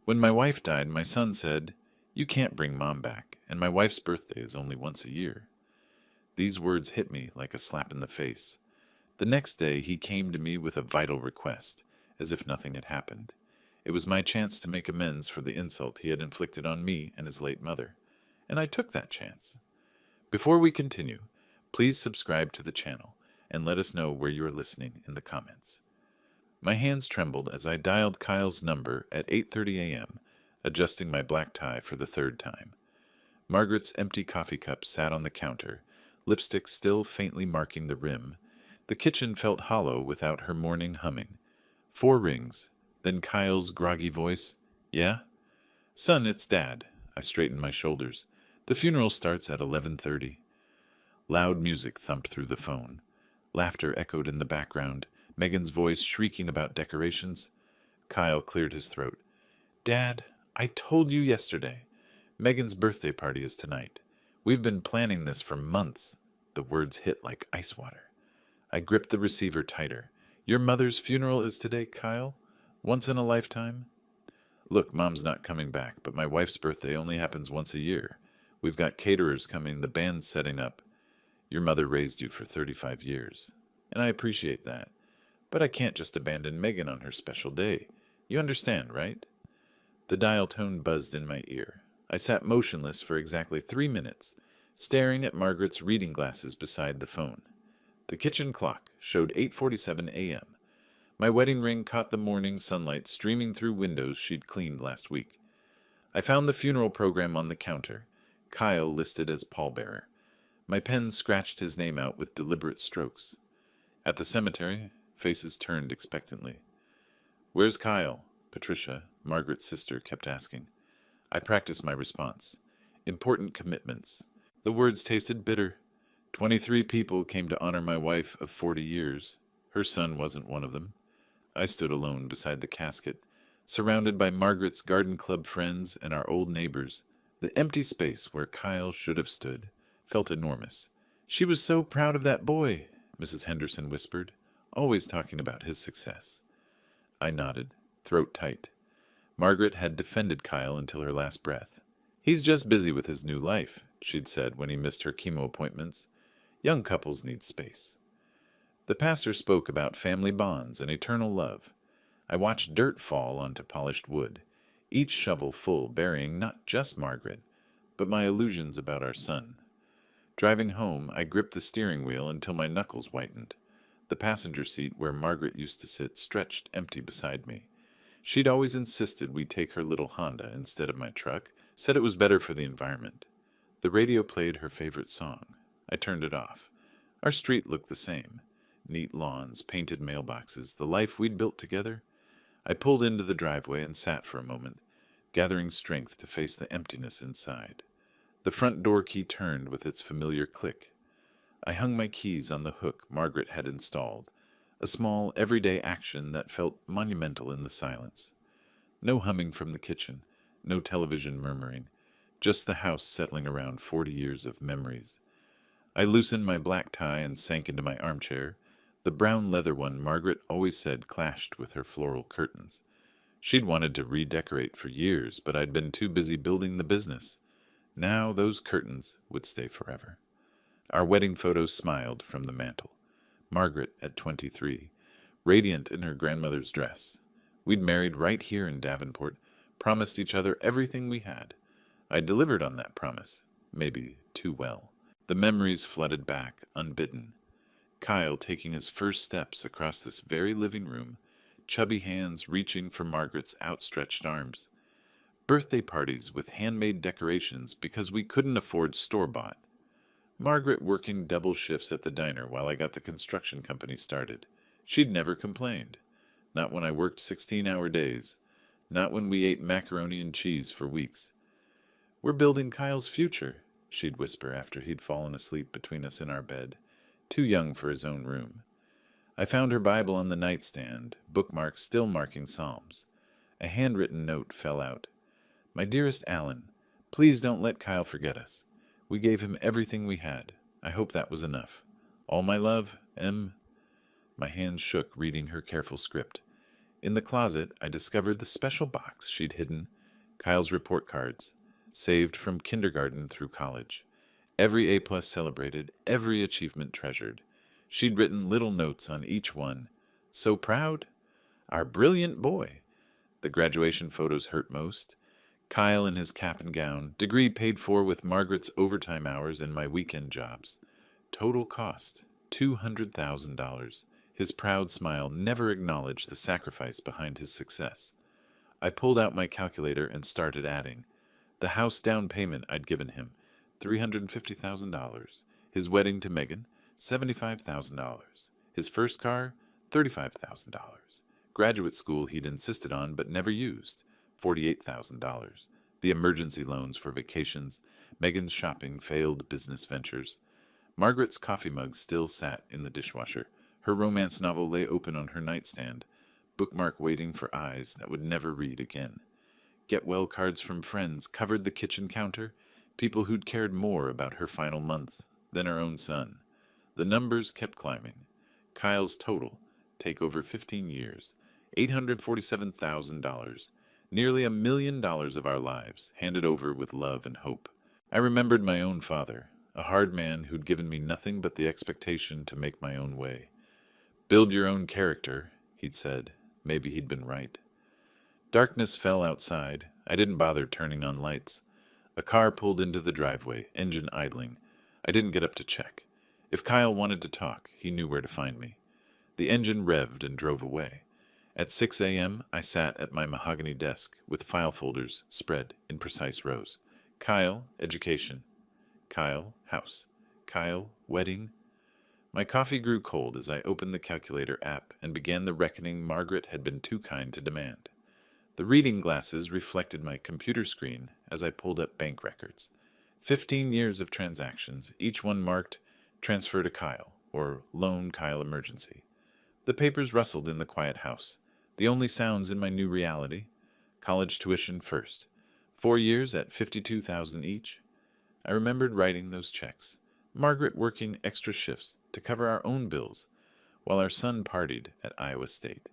When my wife died, my son said, "You can't bring Mom back, and my wife's birthday is only once a year." These words hit me like a slap in the face. The next day, he came to me with a vital request, as if nothing had happened. It was my chance to make amends for the insult he had inflicted on me and his late mother, and I took that chance. Before we continue, please subscribe to the channel and let us know where you are listening in the comments. My hands trembled as I dialed Kyle's number at 8:30 a.m., adjusting my black tie for the third time. Margaret's empty coffee cup sat on the counter, lipstick still faintly marking the rim. The kitchen felt hollow without her morning humming. 4 rings, then Kyle's groggy voice. "Yeah?" "Son, it's Dad." I straightened my shoulders. "The funeral starts at 11:30. Loud music thumped through the phone. Laughter echoed in the background, Megan's voice shrieking about decorations. Kyle cleared his throat. "Dad, I told you yesterday. Megan's birthday party is tonight. We've been planning this for months." The words hit like ice water. I gripped the receiver tighter. "Your mother's funeral is today, Kyle? Once in a lifetime?" "Look, Mom's not coming back, but my wife's birthday only happens once a year. We've got caterers coming, the band's setting up. Your mother raised you for 35 years, and I appreciate that. But I can't just abandon Megan on her special day. You understand, right?" The dial tone buzzed in my ear. I sat motionless for exactly 3 minutes, staring at Margaret's reading glasses beside the phone. The kitchen clock showed 8:47 a.m. My wedding ring caught the morning sunlight streaming through windows she'd cleaned last week. I found the funeral program on the counter, Kyle listed as pallbearer. My pen scratched his name out with deliberate strokes. At the cemetery, faces turned expectantly. "Where's Kyle?" Patricia, Margaret's sister, kept asking. I practiced my response. "Important commitments." The words tasted bitter. 23 people came to honor my wife of 40 years. Her son wasn't one of them. I stood alone beside the casket, surrounded by Margaret's garden club friends and our old neighbors. The empty space where Kyle should have stood felt enormous. "She was so proud of that boy," Mrs. Henderson whispered, always talking about his success. I nodded, throat tight. Margaret had defended Kyle until her last breath. "He's just busy with his new life," she'd said when he missed her chemo appointments. "Young couples need space." The pastor spoke about family bonds and eternal love. I watched dirt fall onto polished wood, each shovel full burying not just Margaret, but my illusions about our son. Driving home, I gripped the steering wheel until my knuckles whitened. The passenger seat where Margaret used to sit stretched empty beside me. She'd always insisted we take her little Honda instead of my truck, said it was better for the environment. The radio played her favorite song. I turned it off. Our street looked the same. Neat lawns, painted mailboxes, the life we'd built together. I pulled into the driveway and sat for a moment, gathering strength to face the emptiness inside. The front door key turned with its familiar click. I hung my keys on the hook Margaret had installed, a small, everyday action that felt monumental in the silence. No humming from the kitchen, no television murmuring, just the house settling around 40 years of memories. I loosened my black tie and sank into my armchair, the brown leather one Margaret always said clashed with her floral curtains. She'd wanted to redecorate for years, but I'd been too busy building the business. Now those curtains would stay forever. Our wedding photo smiled from the mantel. Margaret at 23, radiant in her grandmother's dress. We'd married right here in Davenport, promised each other everything we had. I delivered on that promise, maybe too well. The memories flooded back, unbidden. Kyle taking his first steps across this very living room, chubby hands reaching for Margaret's outstretched arms. Birthday parties with handmade decorations because we couldn't afford store-bought. Margaret working double shifts at the diner while I got the construction company started. She'd never complained. Not when I worked 16-hour days. Not when we ate macaroni and cheese for weeks. "We're building Kyle's future," she'd whisper after he'd fallen asleep between us in our bed, too young for his own room. I found her Bible on the nightstand, bookmarks still marking Psalms. A handwritten note fell out. "My dearest Alan, please don't let Kyle forget us. We gave him everything we had. I hope that was enough. All my love, M." My hands shook reading her careful script. In the closet, I discovered the special box she'd hidden, Kyle's report cards, saved from kindergarten through college. Every A+ celebrated, every achievement treasured. She'd written little notes on each one. So proud? Our brilliant boy. The graduation photos hurt most. Kyle in his cap and gown, degree paid for with Margaret's overtime hours and my weekend jobs. Total cost $200,000. His proud smile never acknowledged the sacrifice behind his success. I pulled out my calculator and started adding. The house down payment I'd given him, $350,000. His wedding to Megan, $75,000. His first car, $35,000. Graduate school he'd insisted on but never used, $48,000. The emergency loans for vacations, Megan's shopping, failed business ventures. Margaret's coffee mug still sat in the dishwasher. Her romance novel lay open on her nightstand, bookmark waiting for eyes that would never read again. Get well cards from friends covered the kitchen counter, people who'd cared more about her final months than her own son. The numbers kept climbing. Kyle's total, take over 15 years, $847,000, nearly $1 million of our lives, handed over with love and hope. I remembered my own father, a hard man who'd given me nothing but the expectation to make my own way. Build your own character, he'd said. Maybe he'd been right. Darkness fell outside. I didn't bother turning on lights. A car pulled into the driveway, engine idling. I didn't get up to check. If Kyle wanted to talk, he knew where to find me. The engine revved and drove away. At 6 a.m., I sat at my mahogany desk with file folders spread in precise rows. Kyle, education. Kyle, house. Kyle, wedding. My coffee grew cold as I opened the calculator app and began the reckoning Margaret had been too kind to demand. The reading glasses reflected my computer screen as I pulled up bank records. 15 years of transactions, each one marked transfer to Kyle or loan Kyle emergency. The papers rustled in the quiet house. The only sounds in my new reality. College tuition first. 4 years at $52,000 each. I remembered writing those checks. Margaret working extra shifts to cover our own bills, while our son partied at Iowa State.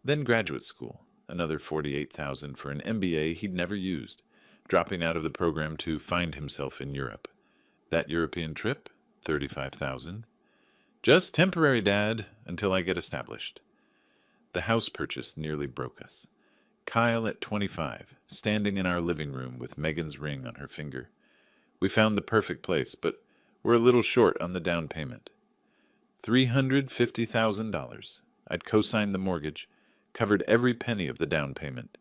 Then graduate school, another $48,000 for an MBA he'd never used, dropping out of the program to find himself in Europe. That European trip, $35,000. Just temporary, Dad, until I get established. The house purchase nearly broke us. Kyle at 25, standing in our living room with Megan's ring on her finger. We found the perfect place, but we're a little short on the down payment. $350,000. I'd co-signed the mortgage, covered every penny of the down payment.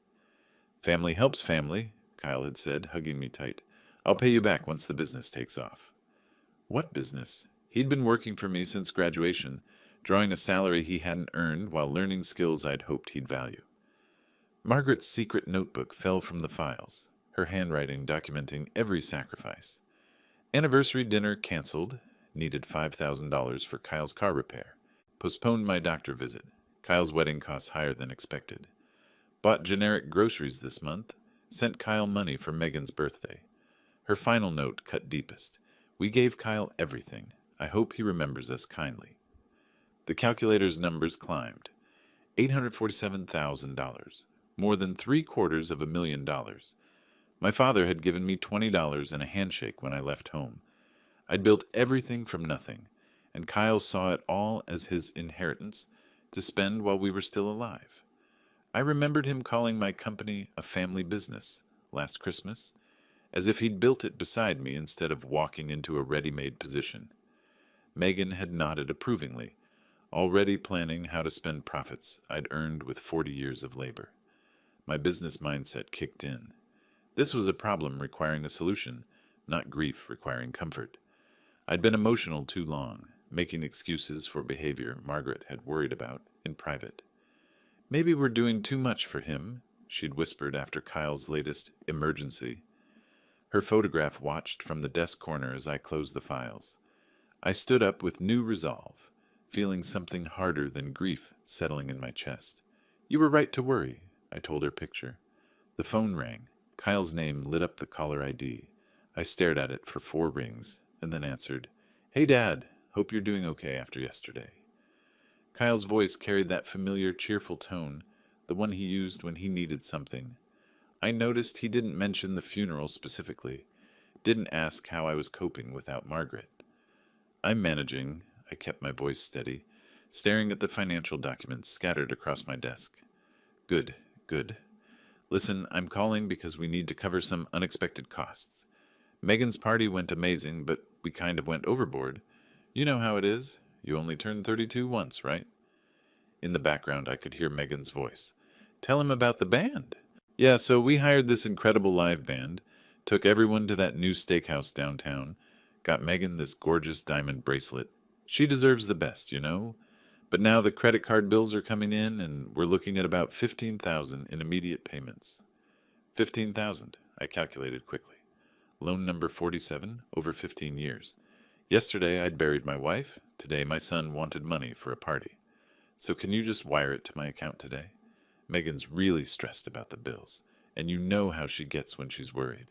Family helps family, Kyle had said, hugging me tight. I'll pay you back once the business takes off. What business? He'd been working for me since graduation, drawing a salary he hadn't earned while learning skills I'd hoped he'd value. Margaret's secret notebook fell from the files, her handwriting documenting every sacrifice. Anniversary dinner canceled, needed $5,000 for Kyle's car repair. Postponed my doctor visit. Kyle's wedding costs higher than expected. Bought generic groceries this month. Sent Kyle money for Megan's birthday. Her final note cut deepest. We gave Kyle everything. I hope he remembers us kindly. The calculator's numbers climbed. $847,000. More than $750,000. My father had given me $20 and a handshake when I left home. I'd built everything from nothing, and Kyle saw it all as his inheritance to spend while we were still alive. I remembered him calling my company a family business last Christmas, as if he'd built it beside me instead of walking into a ready-made position. Megan had nodded approvingly, already planning how to spend profits I'd earned with 40 years of labor. My business mindset kicked in. This was a problem requiring a solution, not grief requiring comfort. I'd been emotional too long, making excuses for behavior Margaret had worried about in private. Maybe we're doing too much for him, she'd whispered after Kyle's latest emergency. Her photograph watched from the desk corner as I closed the files. I stood up with new resolve, feeling something harder than grief settling in my chest. You were right to worry, I told her picture. The phone rang. Kyle's name lit up the caller ID. I stared at it for 4 rings, and then answered, Hey, Dad. Hope you're doing okay after yesterday. Kyle's voice carried that familiar, cheerful tone, the one he used when he needed something. I noticed he didn't mention the funeral specifically, didn't ask how I was coping without Margaret. I'm managing, I kept my voice steady, staring at the financial documents scattered across my desk. Good, good. Listen, I'm calling because we need to cover some unexpected costs. Megan's party went amazing, but we kind of went overboard. You know how it is. You only turn 32 once, right? In the background, I could hear Megan's voice. Tell him about the band. Yeah, so we hired this incredible live band, took everyone to that new steakhouse downtown, got Megan this gorgeous diamond bracelet. She deserves the best, you know? But now the credit card bills are coming in, and we're looking at about 15,000 in immediate payments. 15,000, I calculated quickly. Loan number 47, over 15 years. Yesterday I'd buried my wife. Today my son wanted money for a party. So can you just wire it to my account today? Megan's really stressed about the bills, and you know how she gets when she's worried.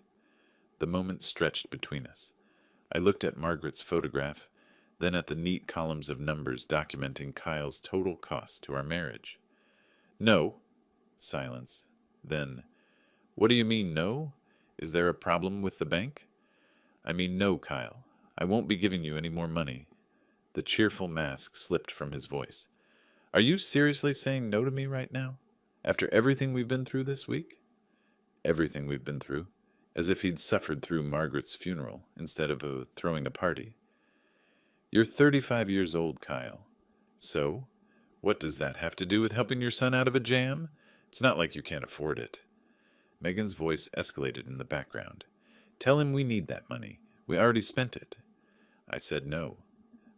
The moment stretched between us. I looked at Margaret's photograph, then at the neat columns of numbers documenting Kyle's total cost to our marriage. No. Silence. Then, what do you mean, no? Is there a problem with the bank? I mean, no, Kyle. I won't be giving you any more money. The cheerful mask slipped from his voice. Are you seriously saying no to me right now? After everything we've been through this week? Everything we've been through. As if he'd suffered through Margaret's funeral instead of throwing a party. You're 35 years old, Kyle. So, what does that have to do with helping your son out of a jam? It's not like you can't afford it. Megan's voice escalated in the background. Tell him we need that money. We already spent it. I said no.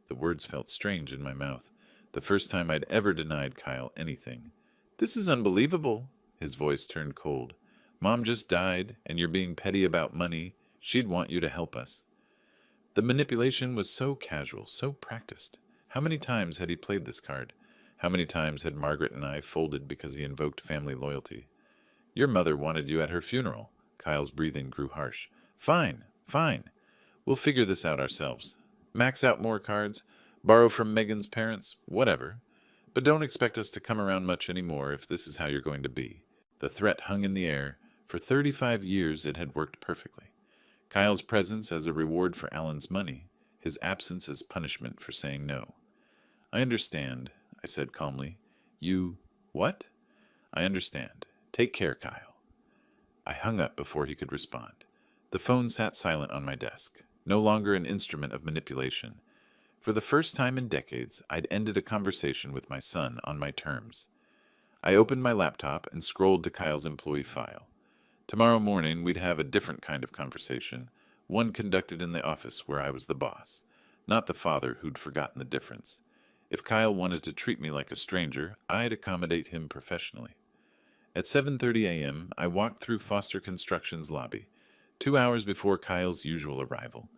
The words felt strange in my mouth. The first time I'd ever denied Kyle anything. This is unbelievable. His voice turned cold. Mom just died, and you're being petty about money. She'd want you to help us. The manipulation was so casual, so practiced. How many times had he played this card? How many times had Margaret and I folded because he invoked family loyalty? Your mother wanted you at her funeral. Kyle's breathing grew harsh. Fine, fine. We'll figure this out ourselves. Max out more cards, borrow from Megan's parents, whatever. But don't expect us to come around much anymore if this is how you're going to be. The threat hung in the air. For 35 years it had worked perfectly. Kyle's presence as a reward for Alan's money, his absence as punishment for saying no. I understand, I said calmly. You... what? I understand. Take care, Kyle. I hung up before he could respond. The phone sat silent on my desk, no longer an instrument of manipulation. For the first time in decades, I'd ended a conversation with my son on my terms. I opened my laptop and scrolled to Kyle's employee file. Tomorrow morning, we'd have a different kind of conversation, one conducted in the office where I was the boss, not the father who'd forgotten the difference. If Kyle wanted to treat me like a stranger, I'd accommodate him professionally. At 7:30 a.m., I walked through Foster Construction's lobby, 2 hours before Kyle's usual arrival.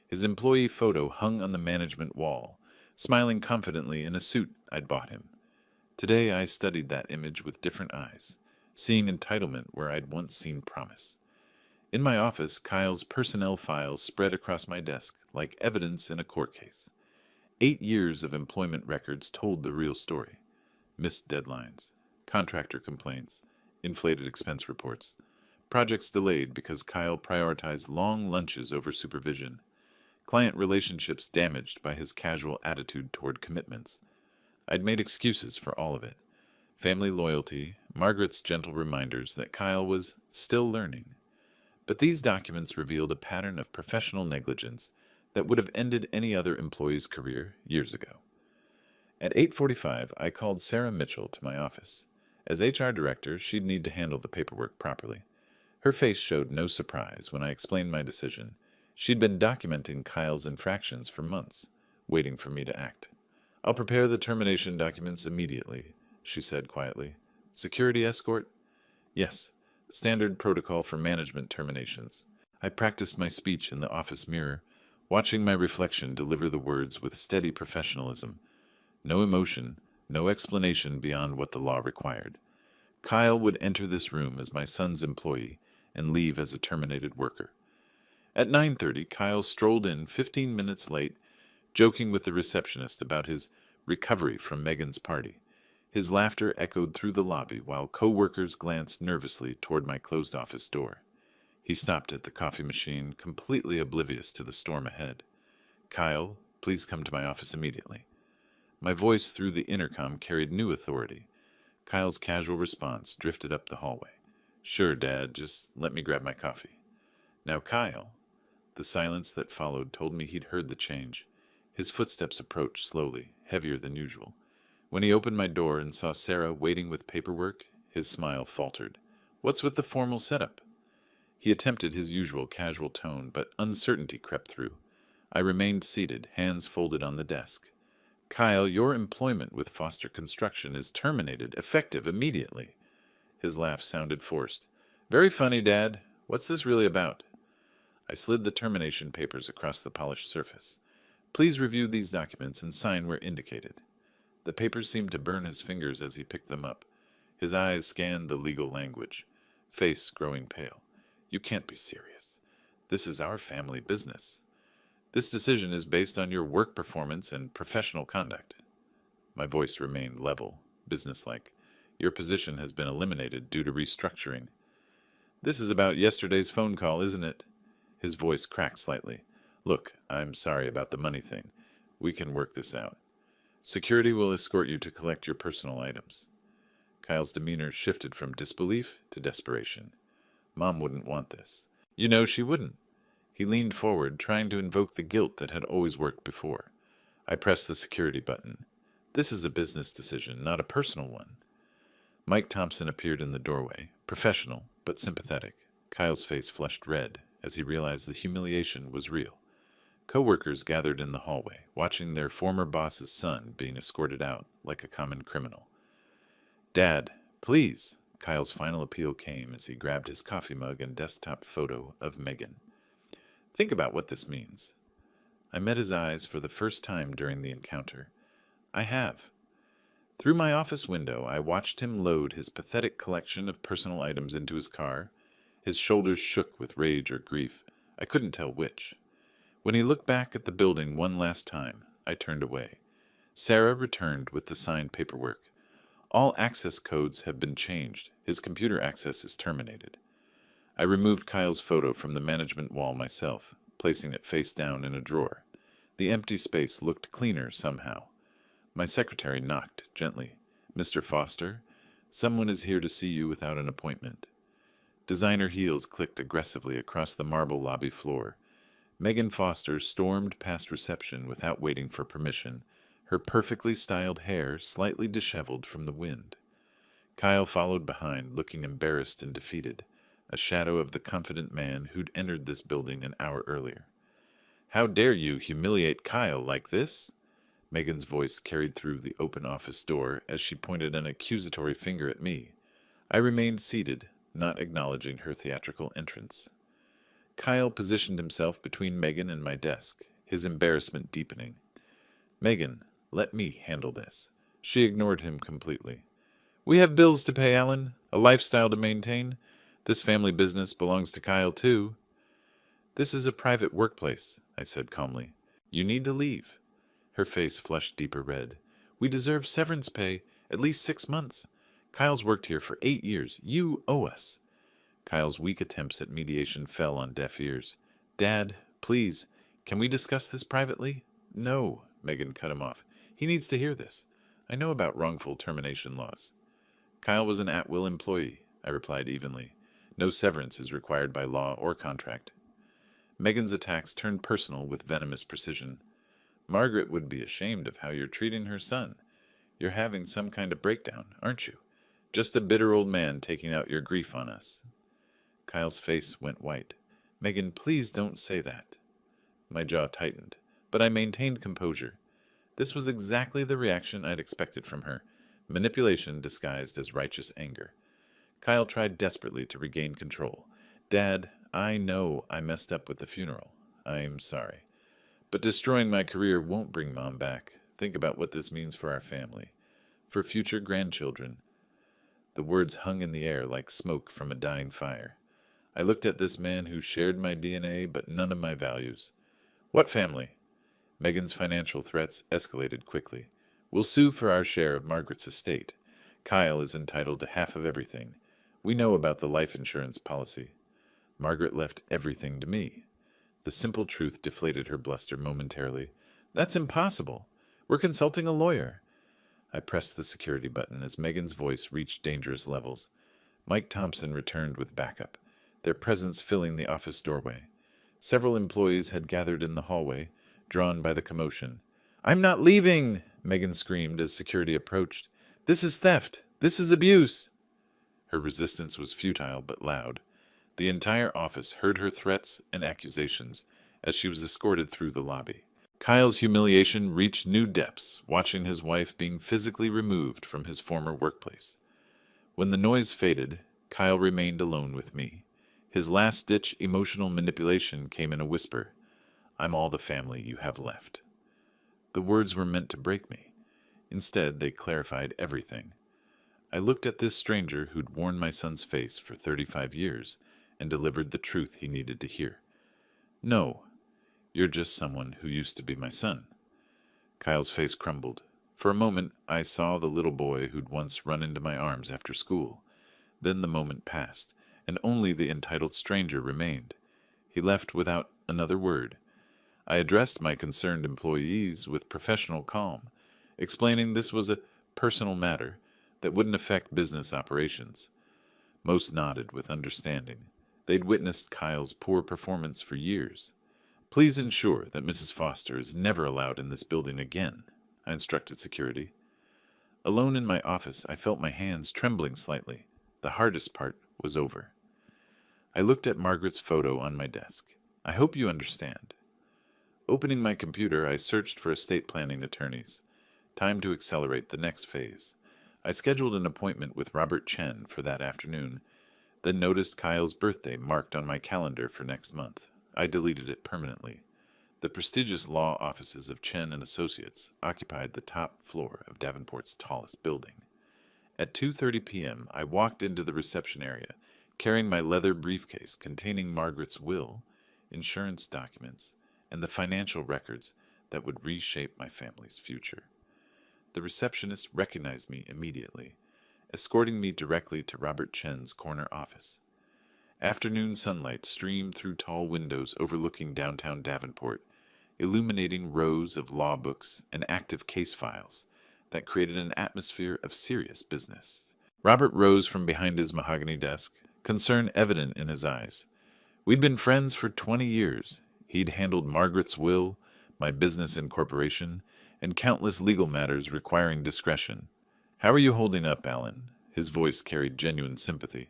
His employee photo hung on the management wall, smiling confidently in a suit I'd bought him. Today I studied that image with different eyes, seeing entitlement where I'd once seen promise. In my office, Kyle's personnel files spread across my desk like evidence in a court case. 8 years of employment records told the real story. Missed deadlines, contractor complaints, inflated expense reports, projects delayed because Kyle prioritized long lunches over supervision, client relationships damaged by his casual attitude toward commitments. I'd made excuses for all of it. Family loyalty, Margaret's gentle reminders that Kyle was still learning. But these documents revealed a pattern of professional negligence that would have ended any other employee's career years ago. At 8:45, I called Sarah Mitchell to my office. As HR director, she'd need to handle the paperwork properly. Her face showed no surprise when I explained my decision. She'd been documenting Kyle's infractions for months, waiting for me to act. I'll prepare the termination documents immediately, she said quietly. Security escort? Yes, standard protocol for management terminations. I practiced my speech in the office mirror, watching my reflection deliver the words with steady professionalism. No emotion, no explanation beyond what the law required. Kyle would enter this room as my son's employee and leave as a terminated worker. At 9:30, Kyle strolled in 15 minutes late, joking with the receptionist about his recovery from Megan's party. His laughter echoed through the lobby while co-workers glanced nervously toward my closed office door. He stopped at the coffee machine, completely oblivious to the storm ahead. Kyle, please come to my office immediately. My voice through the intercom carried new authority. Kyle's casual response drifted up the hallway. Sure, Dad, just let me grab my coffee. Now, Kyle. The silence that followed told me he'd heard the change. His footsteps approached slowly, heavier than usual. When he opened my door and saw Sarah waiting with paperwork, his smile faltered. What's with the formal setup? He attempted his usual casual tone, but uncertainty crept through. I remained seated, hands folded on the desk. Kyle, your employment with Foster Construction is terminated, effective immediately. His laugh sounded forced. Very funny, Dad. What's this really about? I slid the termination papers across the polished surface. Please review these documents and sign where indicated. The papers seemed to burn his fingers as he picked them up. His eyes scanned the legal language, face growing pale. You can't be serious. This is our family business. This decision is based on your work performance and professional conduct. My voice remained level, businesslike. Your position has been eliminated due to restructuring. This is about yesterday's phone call, isn't it? His voice cracked slightly. Look, I'm sorry about the money thing. We can work this out. Security will escort you to collect your personal items. Kyle's demeanor shifted from disbelief to desperation. Mom wouldn't want this. You know she wouldn't. He leaned forward, trying to invoke the guilt that had always worked before. I pressed the security button. This is a business decision, not a personal one. Mike Thompson appeared in the doorway, professional but sympathetic. Kyle's face flushed red as he realized the humiliation was real. Co-workers gathered in the hallway, watching their former boss's son being escorted out like a common criminal. Dad, please. Kyle's final appeal came as he grabbed his coffee mug and desktop photo of Megan. Think about what this means. I met his eyes for the first time during the encounter. I have. Through my office window, I watched him load his pathetic collection of personal items into his car. His shoulders shook with rage or grief. I couldn't tell which. When he looked back at the building one last time, I turned away. Sarah returned with the signed paperwork. All access codes have been changed. His computer access is terminated. I removed Kyle's photo from the management wall myself, placing it face down in a drawer. The empty space looked cleaner somehow. My secretary knocked gently. Mr. Foster, someone is here to see you without an appointment. Designer heels clicked aggressively across the marble lobby floor. Megan Foster stormed past reception without waiting for permission, her perfectly styled hair slightly disheveled from the wind. Kyle followed behind, looking embarrassed and defeated, a shadow of the confident man who'd entered this building an hour earlier. How dare you humiliate Kyle like this? Megan's voice carried through the open office door as she pointed an accusatory finger at me. I remained seated, not acknowledging her theatrical entrance. Kyle positioned himself between Megan and my desk, his embarrassment deepening. Megan, let me handle this. She ignored him completely. We have bills to pay, Alan, a lifestyle to maintain. This family business belongs to Kyle, too. This is a private workplace, I said calmly. You need to leave. Her face flushed deeper red. We deserve severance pay, at least 6 months. Kyle's worked here for 8 years. You owe us. Kyle's weak attempts at mediation fell on deaf ears. Dad, please, can we discuss this privately? No, Megan cut him off. He needs to hear this. I know about wrongful termination laws. Kyle was an at-will employee, I replied evenly. No severance is required by law or contract. Megan's attacks turned personal with venomous precision. Margaret would be ashamed of how you're treating her son. You're having some kind of breakdown, aren't you? Just a bitter old man taking out your grief on us. Kyle's face went white. Megan, please don't say that. My jaw tightened, but I maintained composure. This was exactly the reaction I'd expected from her, manipulation disguised as righteous anger. Kyle tried desperately to regain control. Dad, I know I messed up with the funeral. I'm sorry. But destroying my career won't bring Mom back. Think about what this means for our family, for future grandchildren. The words hung in the air like smoke from a dying fire. I looked at this man who shared my DNA but none of my values. What family? Megan's financial threats escalated quickly. We'll sue for our share of Margaret's estate. Kyle is entitled to half of everything. We know about the life insurance policy. Margaret left everything to me. The simple truth deflated her bluster momentarily. That's impossible. We're consulting a lawyer. I pressed the security button as Megan's voice reached dangerous levels. Mike Thompson returned with backup, their presence filling the office doorway. Several employees had gathered in the hallway, drawn by the commotion. "I'm not leaving!" Megan screamed as security approached. "This is theft! This is abuse!" Her resistance was futile but loud. The entire office heard her threats and accusations as she was escorted through the lobby. Kyle's humiliation reached new depths, watching his wife being physically removed from his former workplace. When the noise faded, Kyle remained alone with me. His last-ditch emotional manipulation came in a whisper. "I'm all the family you have left." The words were meant to break me. Instead, they clarified everything. I looked at this stranger who'd worn my son's face for 35 years and delivered the truth he needed to hear. "No, you're just someone who used to be my son." Kyle's face crumbled. For a moment, I saw the little boy who'd once run into my arms after school. Then the moment passed, and only the entitled stranger remained. He left without another word. I addressed my concerned employees with professional calm, explaining this was a personal matter that wouldn't affect business operations. Most nodded with understanding. They'd witnessed Kyle's poor performance for years. "Please ensure that Mrs. Foster is never allowed in this building again," I instructed security. Alone in my office, I felt my hands trembling slightly. The hardest part was over. I looked at Margaret's photo on my desk. "I hope you understand." Opening my computer, I searched for estate planning attorneys. Time to accelerate the next phase. I scheduled an appointment with Robert Chen for that afternoon, then noticed Kyle's birthday marked on my calendar for next month. I deleted it permanently. The prestigious law offices of Chen and Associates occupied the top floor of Davenport's tallest building. At 2:30 p.m., I walked into the reception area, carrying my leather briefcase containing Margaret's will, insurance documents, and the financial records that would reshape my family's future. The receptionist recognized me immediately, escorting me directly to Robert Chen's corner office. Afternoon sunlight streamed through tall windows overlooking downtown Davenport, illuminating rows of law books and active case files that created an atmosphere of serious business. Robert rose from behind his mahogany desk, concern evident in his eyes. We'd been friends for 20 years. He'd handled Margaret's will, my business incorporation, and countless legal matters requiring discretion. "How are you holding up, Alan?" His voice carried genuine sympathy.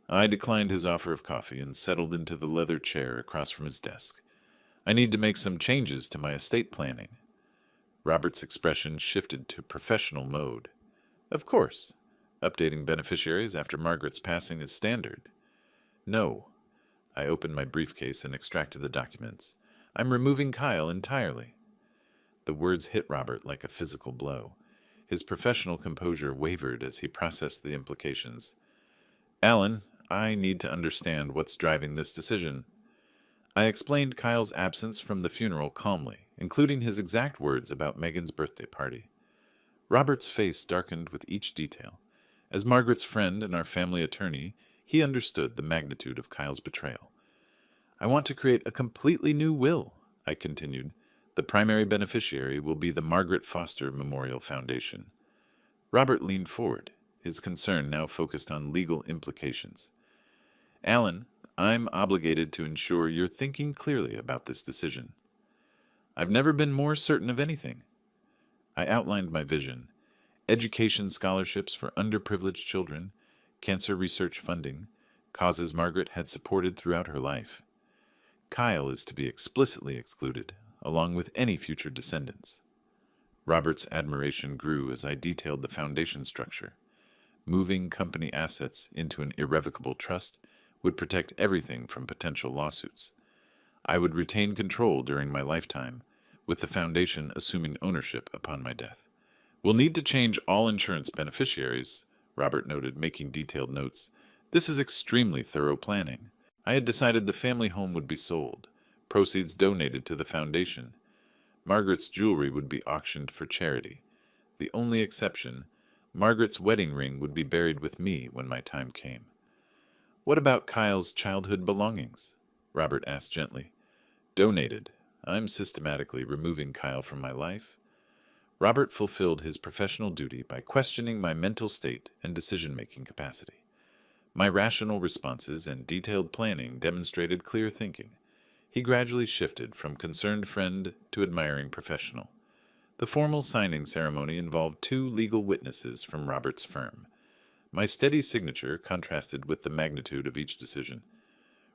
I declined his offer of coffee and settled into the leather chair across from his desk. "I need to make some changes to my estate planning." Robert's expression shifted to professional mode. "Of course. Updating beneficiaries after Margaret's passing is standard." "No." I opened my briefcase and extracted the documents. "I'm removing Kyle entirely." The words hit Robert like a physical blow. His professional composure wavered as he processed the implications. "Alan, I need to understand what's driving this decision." I explained Kyle's absence from the funeral calmly, including his exact words about Megan's birthday party. Robert's face darkened with each detail. As Margaret's friend and our family attorney, he understood the magnitude of Kyle's betrayal. "I want to create a completely new will," I continued. "The primary beneficiary will be the Margaret Foster Memorial Foundation." Robert leaned forward, his concern now focused on legal implications. "Alan, I'm obligated to ensure you're thinking clearly about this decision." "I've never been more certain of anything." I outlined my vision: education scholarships for underprivileged children, cancer research funding, causes Margaret had supported throughout her life. Kyle is to be explicitly excluded, along with any future descendants. Robert's admiration grew as I detailed the foundation structure. Moving company assets into an irrevocable trust would protect everything from potential lawsuits. I would retain control during my lifetime, with the foundation assuming ownership upon my death. "We'll need to change all insurance beneficiaries," Robert noted, making detailed notes. "This is extremely thorough planning." I had decided the family home would be sold, proceeds donated to the foundation. Margaret's jewelry would be auctioned for charity. The only exception, Margaret's wedding ring would be buried with me when my time came. What about Kyle's childhood belongings? Robert asked gently. Donated. I'm systematically removing Kyle from my life. Robert fulfilled his professional duty by questioning my mental state and decision-making capacity. My rational responses and detailed planning demonstrated clear thinking. He gradually shifted from concerned friend to admiring professional. The formal signing ceremony involved 2 legal witnesses from Robert's firm. My steady signature contrasted with the magnitude of each decision.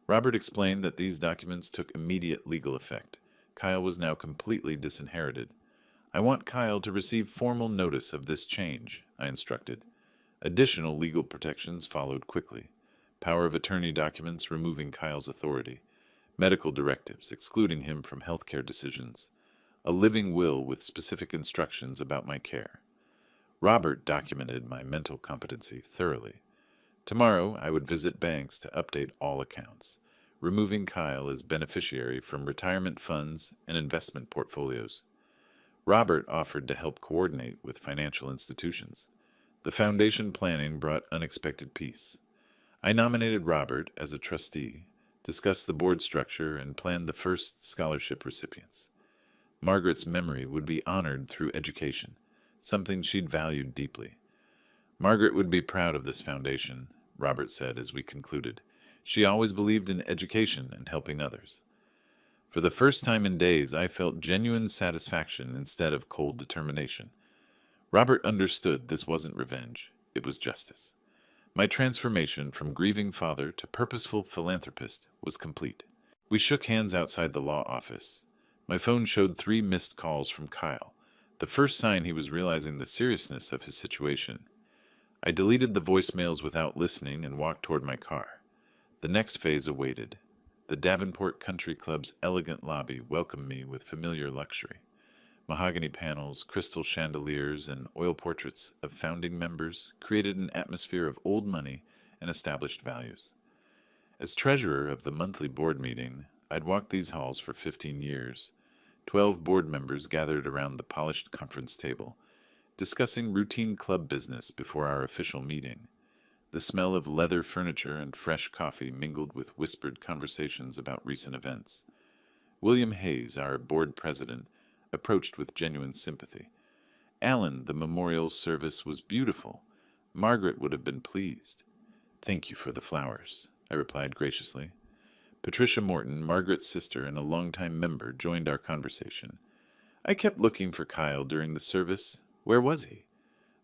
Robert explained that these documents took immediate legal effect. Kyle was now completely disinherited. I want Kyle to receive formal notice of this change, I instructed. Additional legal protections followed quickly. Power of attorney documents removing Kyle's authority. Medical directives excluding him from healthcare decisions. A living will with specific instructions about my care. Robert documented my mental competency thoroughly. Tomorrow I would visit banks to update all accounts, removing Kyle as beneficiary from retirement funds and investment portfolios. Robert offered to help coordinate with financial institutions. The foundation planning brought unexpected peace. I nominated Robert as a trustee, discussed the board structure, and planned the first scholarship recipients. Margaret's memory would be honored through education, something she'd valued deeply. Margaret would be proud of this foundation, Robert said as we concluded. She always believed in education and helping others. For the first time in days, I felt genuine satisfaction instead of cold determination. Robert understood this wasn't revenge, it was justice. My transformation from grieving father to purposeful philanthropist was complete. We shook hands outside the law office. My phone showed 3 missed calls from Kyle, the first sign he was realizing the seriousness of his situation. I deleted the voicemails without listening and walked toward my car. The next phase awaited. The Davenport Country Club's elegant lobby welcomed me with familiar luxury. Mahogany panels, crystal chandeliers, and oil portraits of founding members created an atmosphere of old money and established values. As treasurer of the monthly board meeting, I'd walked these halls for 15 years. 12 board members gathered around the polished conference table, discussing routine club business before our official meeting. The smell of leather furniture and fresh coffee mingled with whispered conversations about recent events. William Hayes, our board president, approached with genuine sympathy. Alan, the memorial service was beautiful. Margaret would have been pleased. Thank you for the flowers, I replied graciously. Patricia Morton, Margaret's sister and a longtime member, joined our conversation. I kept looking for Kyle during the service. Where was he?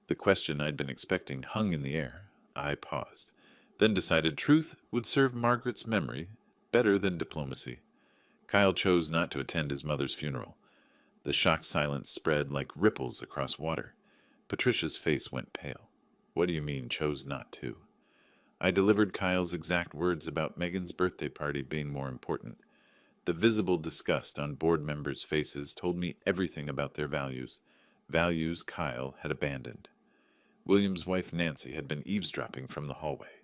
The question I'd been expecting hung in the air. I paused, then decided truth would serve Margaret's memory better than diplomacy. Kyle chose not to attend his mother's funeral. The shocked silence spread like ripples across water. Patricia's face went pale. What do you mean, chose not to? I delivered Kyle's exact words about Megan's birthday party being more important. The visible disgust on board members' faces told me everything about their values. Values Kyle had abandoned. William's wife Nancy had been eavesdropping from the hallway.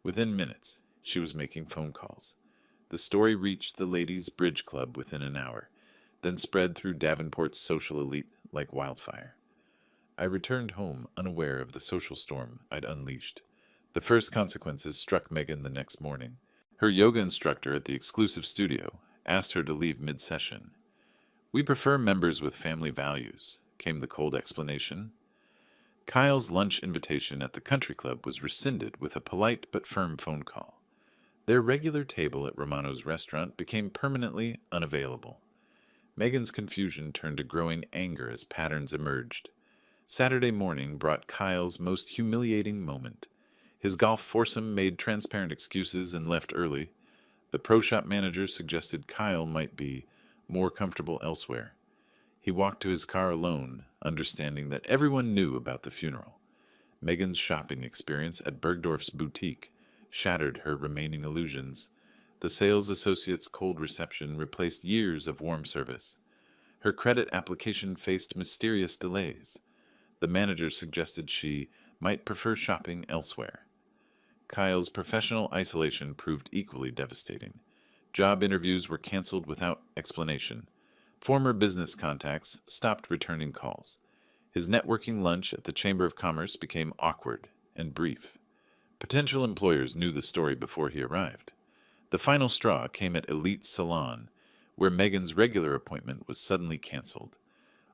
Within minutes, she was making phone calls. The story reached the ladies' bridge club within an hour, then spread through Davenport's social elite like wildfire. I returned home unaware of the social storm I'd unleashed. The first consequences struck Megan the next morning. Her yoga instructor at the exclusive studio asked her to leave mid-session. We prefer members with family values, came the cold explanation. Kyle's lunch invitation at the country club was rescinded with a polite but firm phone call. Their regular table at Romano's restaurant became permanently unavailable. Megan's confusion turned to growing anger as patterns emerged. Saturday morning brought Kyle's most humiliating moment. His golf foursome made transparent excuses and left early. The pro shop manager suggested Kyle might be more comfortable elsewhere. He walked to his car alone, understanding that everyone knew about the funeral. Megan's shopping experience at Bergdorf's boutique shattered her remaining illusions. The sales associate's cold reception replaced years of warm service. Her credit application faced mysterious delays. The manager suggested she might prefer shopping elsewhere. Kyle's professional isolation proved equally devastating. Job interviews were canceled without explanation. Former business contacts stopped returning calls. His networking lunch at the Chamber of Commerce became awkward and brief. Potential employers knew the story before he arrived. The final straw came at Elite Salon, where Megan's regular appointment was suddenly canceled.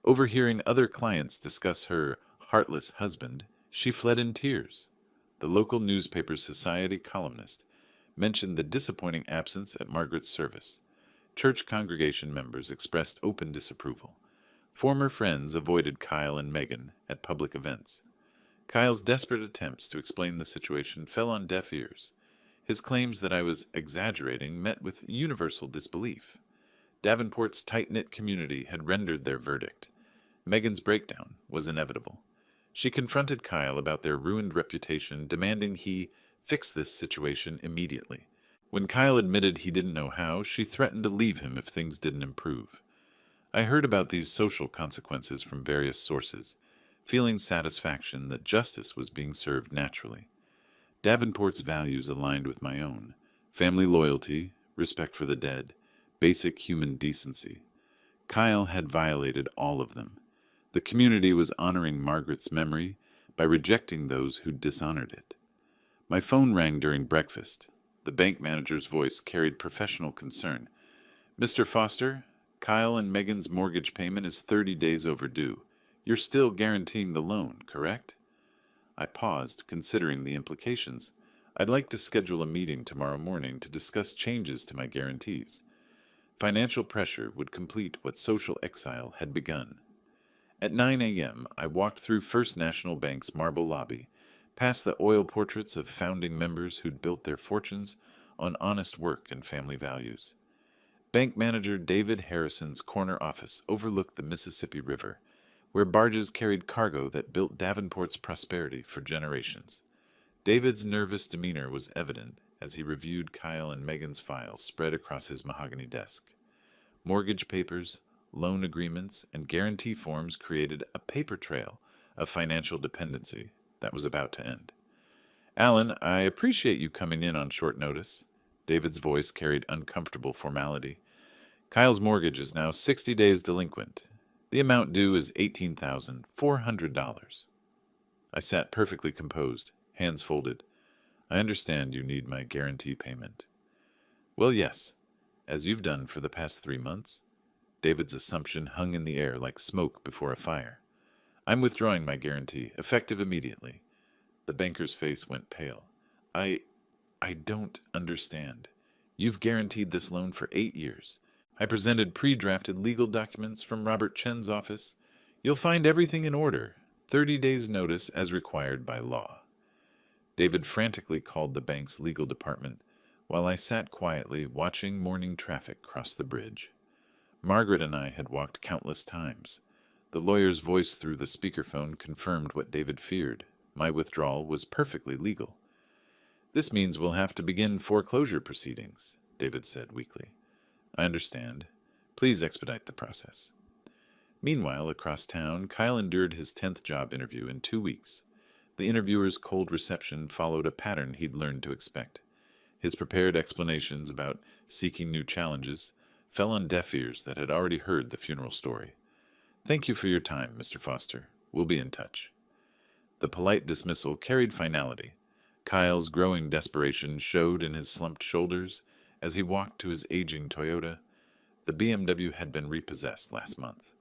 Overhearing other clients discuss her heartless husband, she fled in tears. The local newspaper's society columnist mentioned the disappointing absence at Margaret's service. Church congregation members expressed open disapproval. Former friends avoided Kyle and Megan at public events. Kyle's desperate attempts to explain the situation fell on deaf ears. His claims that I was exaggerating met with universal disbelief. Davenport's tight-knit community had rendered their verdict. Megan's breakdown was inevitable. She confronted Kyle about their ruined reputation, demanding he fix this situation immediately. When Kyle admitted he didn't know how, she threatened to leave him if things didn't improve. I heard about these social consequences from various sources, feeling satisfaction that justice was being served naturally. Davenport's values aligned with my own: family loyalty, respect for the dead, basic human decency. Kyle had violated all of them. The community was honoring Margaret's memory by rejecting those who dishonored it. My phone rang during breakfast. The bank manager's voice carried professional concern. "Mr. Foster, Kyle and Megan's mortgage payment is 30 days overdue. You're still guaranteeing the loan, correct?" I paused, considering the implications. I'd like to schedule a meeting tomorrow morning to discuss changes to my guarantees. Financial pressure would complete what social exile had begun. At 9 a.m., I walked through First National Bank's marble lobby, past the oil portraits of founding members who'd built their fortunes on honest work and family values. Bank manager David Harrison's corner office overlooked the Mississippi River, where barges carried cargo that built Davenport's prosperity for generations. David's nervous demeanor was evident as he reviewed Kyle and Megan's files spread across his mahogany desk. Mortgage papers, loan agreements, and guarantee forms created a paper trail of financial dependency that was about to end. "Alan, I appreciate you coming in on short notice." David's voice carried uncomfortable formality. "Kyle's mortgage is now 60 days delinquent. The amount due is $18,400. I sat perfectly composed, hands folded. "I understand you need my guarantee payment." "Well, yes, as you've done for the past 3 months." David's assumption hung in the air like smoke before a fire. "I'm withdrawing my guarantee, effective immediately." The banker's face went pale. I don't understand. You've guaranteed this loan for 8 years. I presented pre-drafted legal documents from Robert Chen's office. You'll find everything in order. 30 days' notice as required by law." David frantically called the bank's legal department, while I sat quietly watching morning traffic cross the bridge. Margaret and I had walked countless times. The lawyer's voice through the speakerphone confirmed what David feared. My withdrawal was perfectly legal. "This means we'll have to begin foreclosure proceedings," David said weakly. "I understand. Please expedite the process." Meanwhile, across town, Kyle endured his 10th job interview in 2 weeks. The interviewer's cold reception followed a pattern he'd learned to expect. His prepared explanations about seeking new challenges fell on deaf ears that had already heard the funeral story. "Thank you for your time, Mr. Foster. We'll be in touch." The polite dismissal carried finality. Kyle's growing desperation showed in his slumped shoulders as he walked to his aging Toyota. The BMW had been repossessed last month.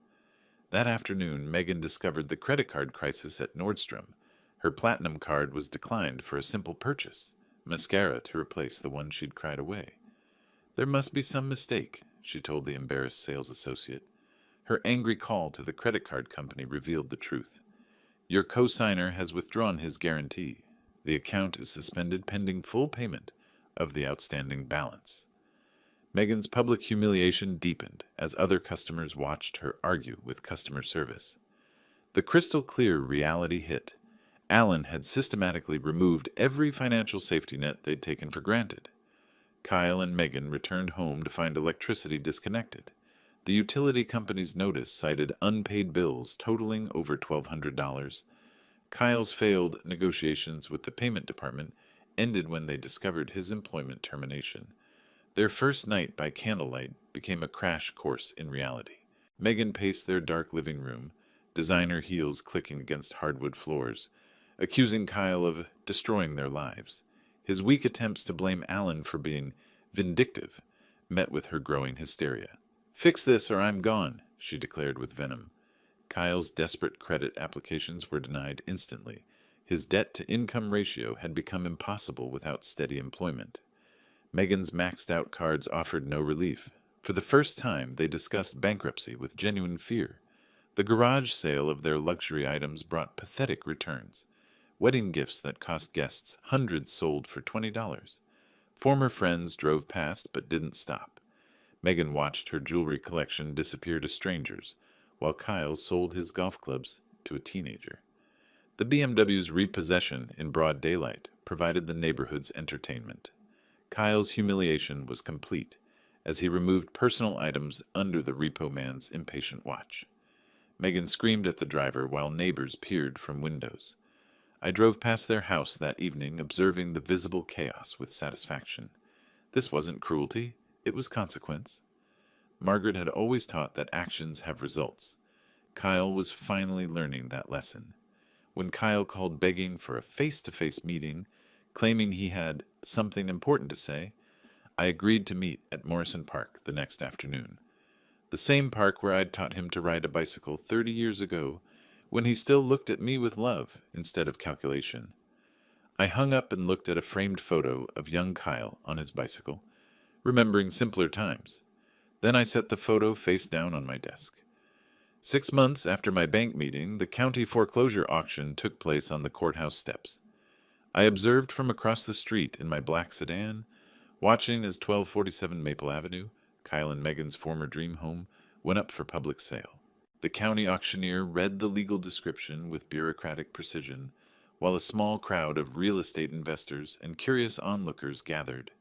That afternoon, Megan discovered the credit card crisis at Nordstrom. Her platinum card was declined for a simple purchase: mascara to replace the one she'd cried away. "There must be some mistake," she told the embarrassed sales associate. Her angry call to the credit card company revealed the truth. "Your co-signer has withdrawn his guarantee. The account is suspended pending full payment of the outstanding balance." Megan's public humiliation deepened as other customers watched her argue with customer service. The crystal-clear reality hit. Alan had systematically removed every financial safety net they'd taken for granted. Kyle and Megan returned home to find electricity disconnected. The utility company's notice cited unpaid bills totaling over $1,200. Kyle's failed negotiations with the payment department ended when they discovered his employment termination. Their first night by candlelight became a crash course in reality. Megan paced their dark living room, designer heels clicking against hardwood floors, accusing Kyle of destroying their lives. His weak attempts to blame Alan for being vindictive met with her growing hysteria. "Fix this or I'm gone," she declared with venom. Kyle's desperate credit applications were denied instantly. His debt-to-income ratio had become impossible without steady employment. Megan's maxed-out cards offered no relief. For the first time, they discussed bankruptcy with genuine fear. The garage sale of their luxury items brought pathetic returns. Wedding gifts that cost guests hundreds sold for $20. Former friends drove past but didn't stop. Megan watched her jewelry collection disappear to strangers, while Kyle sold his golf clubs to a teenager. The BMW's repossession in broad daylight provided the neighborhood's entertainment. Kyle's humiliation was complete as he removed personal items under the repo man's impatient watch. Megan screamed at the driver while neighbors peered from windows. I drove past their house that evening, observing the visible chaos with satisfaction. This wasn't cruelty, it was consequence. Margaret had always taught that actions have results. Kyle was finally learning that lesson. When Kyle called begging for a face-to-face meeting, claiming he had something important to say, I agreed to meet at Morrison Park the next afternoon. The same park where I'd taught him to ride a bicycle 30 years ago, when he still looked at me with love instead of calculation. I hung up and looked at a framed photo of young Kyle on his bicycle, remembering simpler times. Then I set the photo face down on my desk. 6 months after my bank meeting, the county foreclosure auction took place on the courthouse steps. I observed from across the street in my black sedan, watching as 1247 Maple Avenue, Kyle and Megan's former dream home, went up for public sale. The county auctioneer read the legal description with bureaucratic precision, while a small crowd of real estate investors and curious onlookers gathered.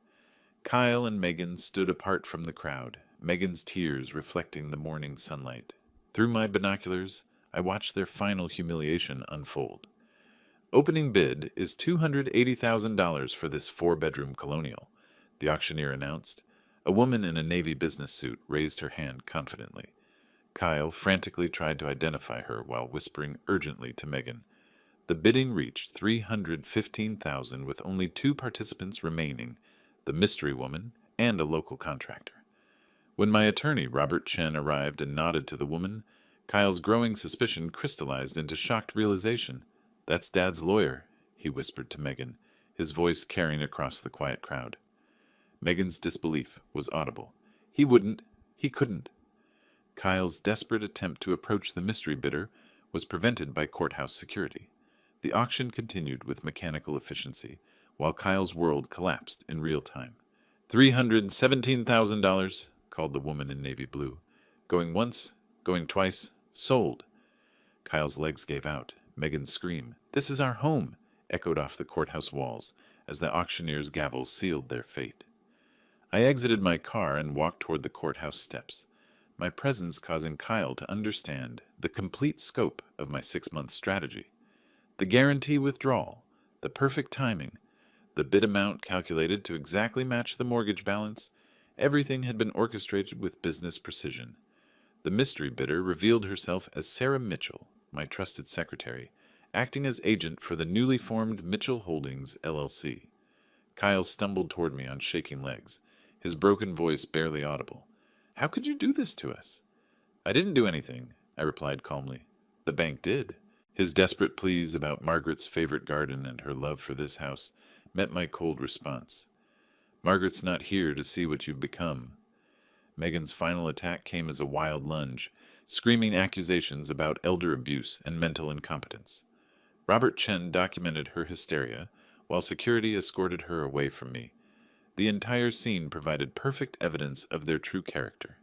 Kyle and Megan stood apart from the crowd, Megan's tears reflecting the morning sunlight. Through my binoculars, I watched their final humiliation unfold. Opening bid is $280,000 for this 4-bedroom colonial, the auctioneer announced. A woman in a Navy business suit raised her hand confidently. Kyle frantically tried to identify her while whispering urgently to Megan. The bidding reached $315,000 with only 2 participants remaining, the mystery woman and a local contractor. When my attorney, Robert Chen, arrived and nodded to the woman, Kyle's growing suspicion crystallized into shocked realization. "That's Dad's lawyer," he whispered to Megan, his voice carrying across the quiet crowd. Megan's disbelief was audible. He couldn't. Kyle's desperate attempt to approach the mystery bidder was prevented by courthouse security. The auction continued with mechanical efficiency, while Kyle's world collapsed in real time. $317,000, called the woman in navy blue. Going once, going twice, sold. Kyle's legs gave out. Megan's scream, "This is our home," echoed off the courthouse walls as the auctioneer's gavel sealed their fate. I exited my car and walked toward the courthouse steps, my presence causing Kyle to understand the complete scope of my 6-month strategy. The guarantee withdrawal, the perfect timing, the bid amount calculated to exactly match the mortgage balance, everything had been orchestrated with business precision. The mystery bidder revealed herself as Sarah Mitchell, my trusted secretary, acting as agent for the newly formed Mitchell Holdings, LLC. Kyle stumbled toward me on shaking legs, his broken voice barely audible. "How could you do this to us?" "I didn't do anything," I replied calmly. "The bank did." His desperate pleas about Margaret's favorite garden and her love for this house met my cold response. "Margaret's not here to see what you've become." Megan's final attack came as a wild lunge, screaming accusations about elder abuse and mental incompetence. Robert Chen documented her hysteria, while security escorted her away from me. The entire scene provided perfect evidence of their true character.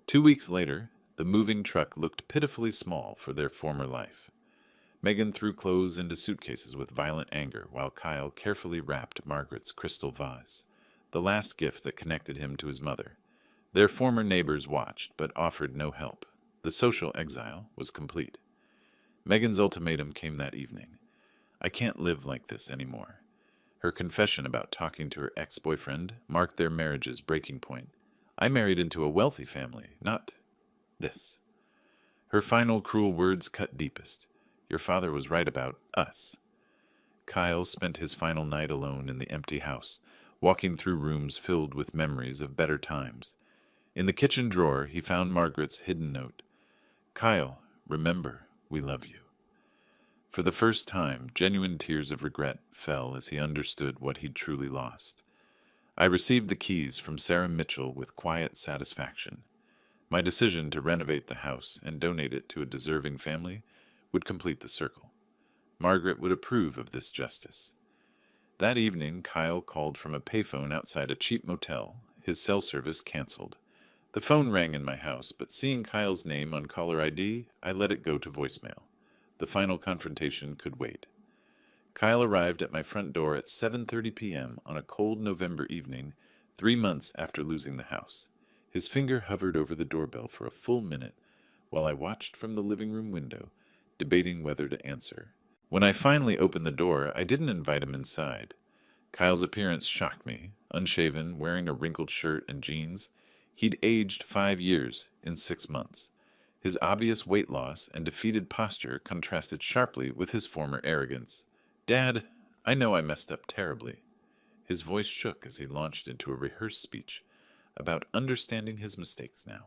2 weeks later, the moving truck looked pitifully small for their former life. Megan threw clothes into suitcases with violent anger, while Kyle carefully wrapped Margaret's crystal vase, the last gift that connected him to his mother. Their former neighbors watched, but offered no help. The social exile was complete. Megan's ultimatum came that evening. "I can't live like this anymore." Her confession about talking to her ex-boyfriend marked their marriage's breaking point. "I married into a wealthy family, not this." Her final cruel words cut deepest. Your father was right about us. Kyle spent his final night alone in the empty house, walking through rooms filled with memories of better times. In the kitchen drawer, he found Margaret's hidden note. Kyle, remember, we love you. For the first time, genuine tears of regret fell as he understood what he'd truly lost. I received the keys from Sarah Mitchell with quiet satisfaction. My decision to renovate the house and donate it to a deserving family would complete the circle. Margaret would approve of this justice. That evening, Kyle called from a payphone outside a cheap motel, his cell service canceled. The phone rang in my house, but seeing Kyle's name on caller ID, I let it go to voicemail. The final confrontation could wait. Kyle arrived at my front door at 7:30 p.m. on a cold November evening, 3 months after losing the house. His finger hovered over the doorbell for a full minute while I watched from the living room window, debating whether to answer. When I finally opened the door, I didn't invite him inside. Kyle's appearance shocked me. Unshaven, wearing a wrinkled shirt and jeans, he'd aged 5 years in 6 months. His obvious weight loss and defeated posture contrasted sharply with his former arrogance. Dad, I know I messed up terribly. His voice shook as he launched into a rehearsed speech about understanding his mistakes now.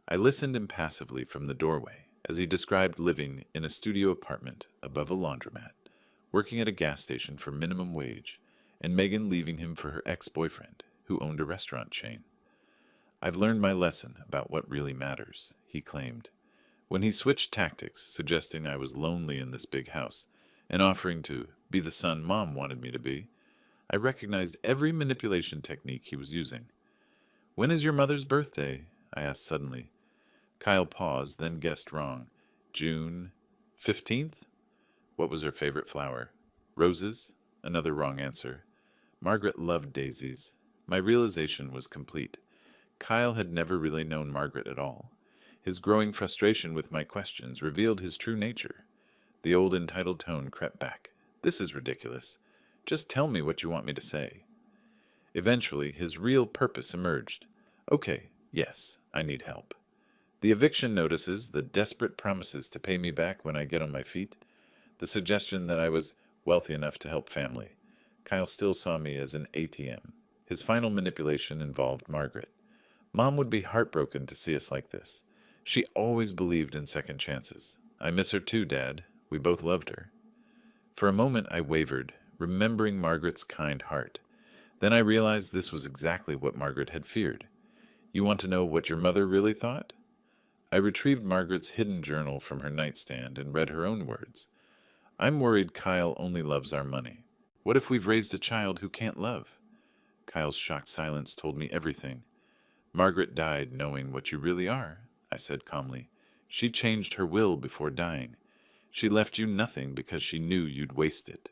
I listened impassively from the doorway as he described living in a studio apartment above a laundromat, working at a gas station for minimum wage, and Megan leaving him for her ex-boyfriend, who owned a restaurant chain. I've learned my lesson about what really matters, he claimed. When he switched tactics, suggesting I was lonely in this big house, and offering to be the son Mom wanted me to be, I recognized every manipulation technique he was using. When is your mother's birthday? I asked suddenly. Kyle paused, then guessed wrong. June 15th? What was her favorite flower? Roses? Another wrong answer. Margaret loved daisies. My realization was complete. Kyle had never really known Margaret at all. His growing frustration with my questions revealed his true nature. The old entitled tone crept back. This is ridiculous. Just tell me what you want me to say. Eventually, his real purpose emerged. Okay, yes, I need help. The eviction notices, the desperate promises to pay me back when I get on my feet, the suggestion that I was wealthy enough to help family. Kyle still saw me as an ATM. His final manipulation involved Margaret. Mom would be heartbroken to see us like this. She always believed in second chances. I miss her too, Dad. We both loved her. For a moment I wavered, remembering Margaret's kind heart. Then I realized this was exactly what Margaret had feared. You want to know what your mother really thought? I retrieved Margaret's hidden journal from her nightstand and read her own words. I'm worried Kyle only loves our money. What if we've raised a child who can't love? Kyle's shocked silence told me everything. Margaret died knowing what you really are, I said calmly. She changed her will before dying. She left you nothing because she knew you'd waste it.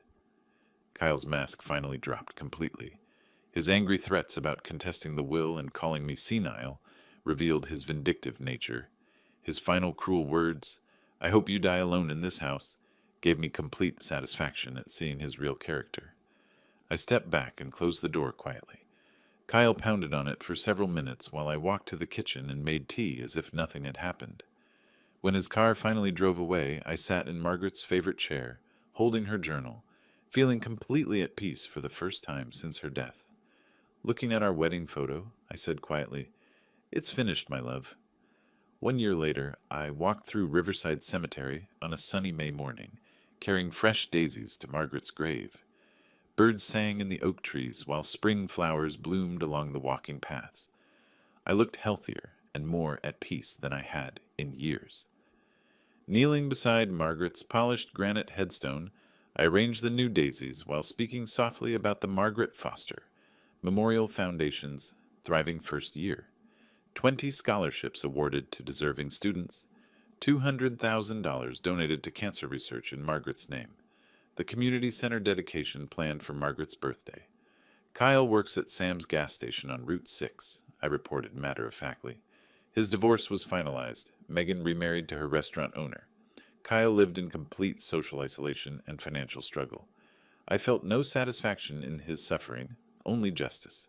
Kyle's mask finally dropped completely. His angry threats about contesting the will and calling me senile revealed his vindictive nature. His final cruel words, I hope you die alone in this house, gave me complete satisfaction at seeing his real character. I stepped back and closed the door quietly. Kyle pounded on it for several minutes while I walked to the kitchen and made tea as if nothing had happened. When his car finally drove away, I sat in Margaret's favorite chair, holding her journal, feeling completely at peace for the first time since her death. Looking at our wedding photo, I said quietly, It's finished, my love. 1 year later, I walked through Riverside Cemetery on a sunny May morning, carrying fresh daisies to Margaret's grave. Birds sang in the oak trees while spring flowers bloomed along the walking paths. I looked healthier and more at peace than I had in years. Kneeling beside Margaret's polished granite headstone, I arranged the new daisies while speaking softly about the Margaret Foster Memorial Foundation's thriving first year. 20 scholarships awarded to deserving students, $200,000 donated to cancer research in Margaret's name, the community center dedication planned for Margaret's birthday. Kyle works at Sam's gas station on Route 6, I reported matter-of-factly. His divorce was finalized. Megan remarried to her restaurant owner. Kyle lived in complete social isolation and financial struggle. I felt no satisfaction in his suffering, only justice.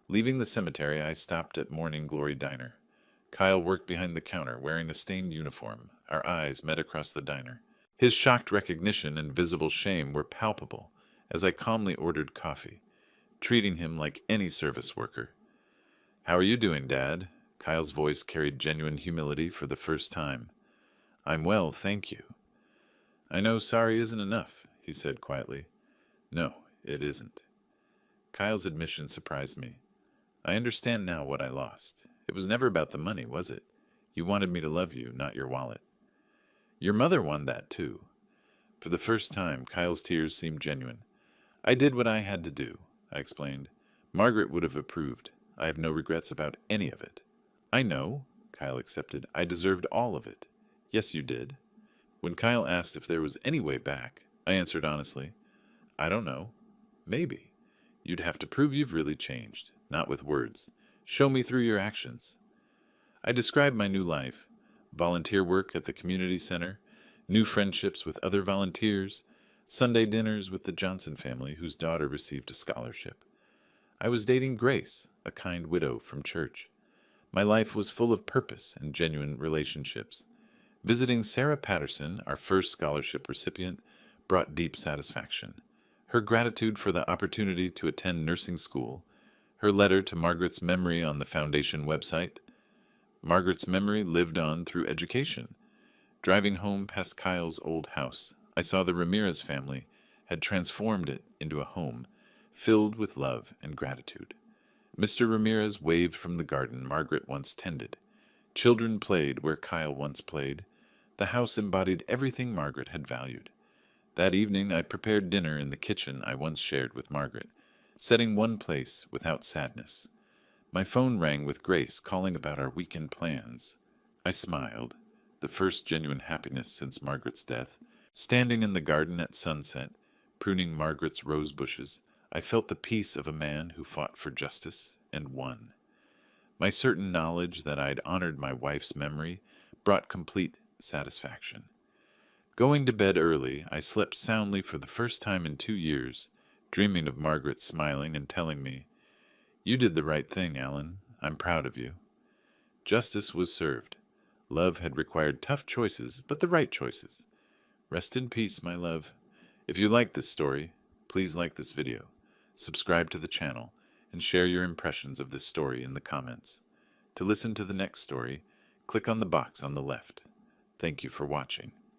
Leaving the cemetery, I stopped at Morning Glory Diner. Kyle worked behind the counter, wearing the stained uniform. Our eyes met across the diner. His shocked recognition and visible shame were palpable as I calmly ordered coffee, treating him like any service worker. "How are you doing, Dad?" Kyle's voice carried genuine humility for the first time. "I'm well, thank you." "I know sorry isn't enough," he said quietly. "No, it isn't." Kyle's admission surprised me. "I understand now what I lost. It was never about the money, was it? You wanted me to love you, not your wallet." "Your mother won that, too." For the first time, Kyle's tears seemed genuine. "I did what I had to do," I explained. "Margaret would have approved. I have no regrets about any of it." "I know," Kyle accepted. "I deserved all of it." "Yes, you did." When Kyle asked if there was any way back, I answered honestly, "I don't know. Maybe. You'd have to prove you've really changed, not with words. Show me through your actions." I described my new life: volunteer work at the community center, new friendships with other volunteers, Sunday dinners with the Johnson family whose daughter received a scholarship. I was dating Grace, a kind widow from church. My life was full of purpose and genuine relationships. Visiting Sarah Patterson, our first scholarship recipient, brought deep satisfaction. Her gratitude for the opportunity to attend nursing school, her letter to Margaret's memory on the foundation website. Margaret's memory lived on through education. Driving home past Kyle's old house, I saw the Ramirez family had transformed it into a home filled with love and gratitude. Mr. Ramirez waved from the garden Margaret once tended. Children played where Kyle once played. The house embodied everything Margaret had valued. That evening I prepared dinner in the kitchen I once shared with Margaret, setting one place without sadness. My phone rang with Grace calling about our weekend plans. I smiled, the first genuine happiness since Margaret's death. Standing in the garden at sunset, pruning Margaret's rose bushes, I felt the peace of a man who fought for justice and won. My certain knowledge that I'd honored my wife's memory brought complete satisfaction. Going to bed early, I slept soundly for the first time in 2 years, dreaming of Margaret smiling and telling me, "You did the right thing, Alan. I'm proud of you." Justice was served. Love had required tough choices, but the right choices. Rest in peace, my love. If you like this story, please like this video, subscribe to the channel, and share your impressions of this story in the comments. To listen to the next story, click on the box on the left. Thank you for watching.